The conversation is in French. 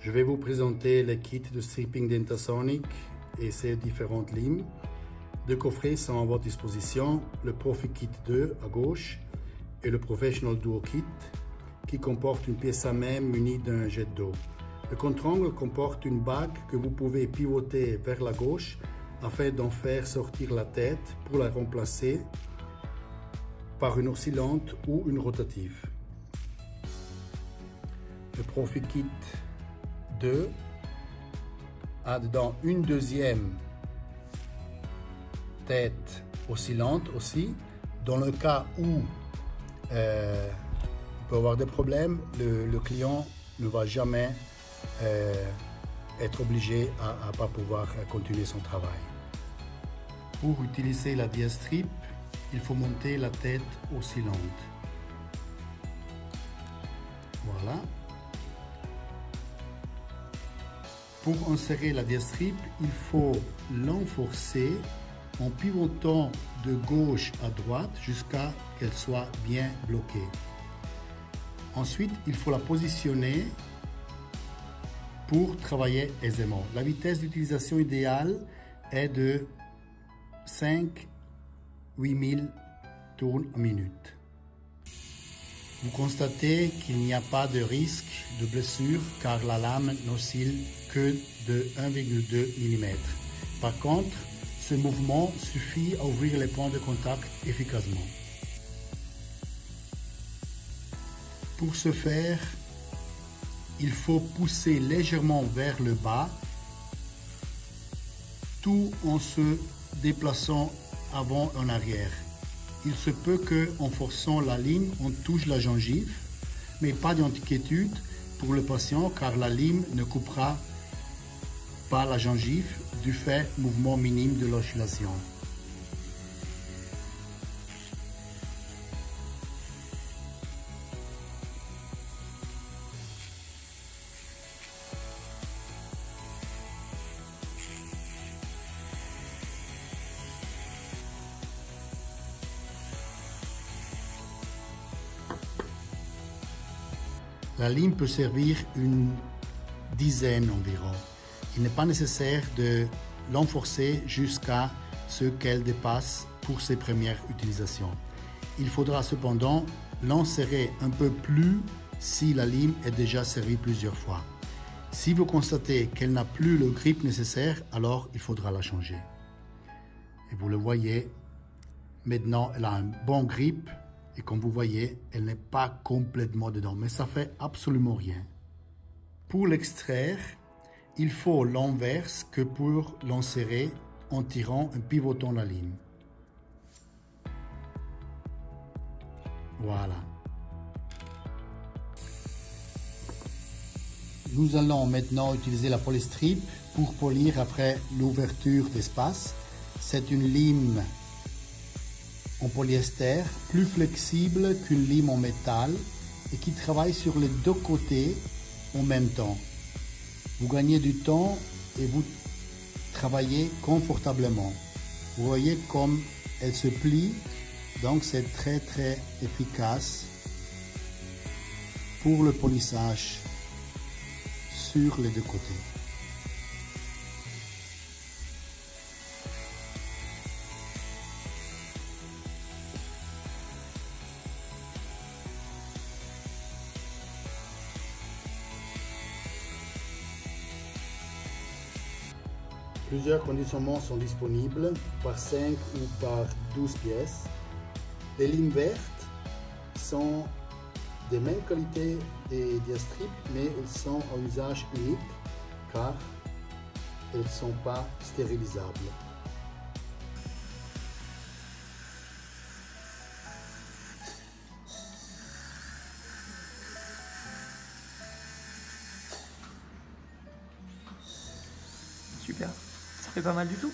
Je vais vous présenter les kits de stripping Dentasonic et ses différentes limes. Deux coffrets sont à votre disposition, le Profi Kit 2 à gauche et le Professional Duo Kit qui comporte une pièce à main munie d'un jet d'eau. Le contre-angle comporte une bague que vous pouvez pivoter vers la gauche afin d'en faire sortir la tête pour la remplacer par une oscillante ou une rotative. Le Profi Kit 2 a dedans une deuxième tête oscillante aussi. Dans le cas où il peut avoir des problèmes, le client ne va jamais être obligé à ne pas pouvoir continuer son travail. Pour utiliser la diastrip, il faut monter la tête oscillante. Voilà. Pour insérer la diastrip, il faut l'enforcer en pivotant de gauche à droite jusqu'à qu'elle soit bien bloquée. Ensuite, il faut la positionner pour travailler aisément. La vitesse d'utilisation idéale est de 5-8000 tours en minute. Vous constatez qu'il n'y a pas de risque de blessure car la lame n'oscille que de 1,2 mm. Par contre, ce mouvement suffit à ouvrir les points de contact efficacement. Pour ce faire, il faut pousser légèrement vers le bas, tout en se déplaçant avant et en arrière. Il se peut qu'en forçant la lime, on touche la gengive, mais pas d'inquiétude pour le patient car la lime ne coupera pas la gengive du fait mouvement minime de l'oscillation. La lime peut servir une dizaine environ. Il n'est pas nécessaire de l'enforcer jusqu'à ce qu'elle dépasse pour ses premières utilisations. Il faudra cependant l'enserrer un peu plus si la lime est déjà servie plusieurs fois. Si vous constatez qu'elle n'a plus le grip nécessaire, alors il faudra la changer. Et vous le voyez, maintenant elle a un bon grip. Et comme vous voyez, elle n'est pas complètement dedans, mais ça fait absolument rien. Pour l'extraire, il faut l'inverse que pour l'insérer en tirant et pivotant la lime. Voilà. Nous allons maintenant utiliser la polystrip pour polir après l'ouverture d'espace. C'est une lime en polyester, plus flexible qu'une lime en métal et qui travaille sur les deux côtés en même temps. Vous gagnez du temps et vous travaillez confortablement. Vous voyez comme elle se plie, donc c'est très efficace pour le polissage sur les deux côtés. Plusieurs conditionnements sont disponibles par 5 ou par 12 pièces. Les limes vertes sont des mêmes qualités des diastripes, mais elles sont à usage unique car elles ne sont pas stérilisables. Super, ça fait pas mal du tout.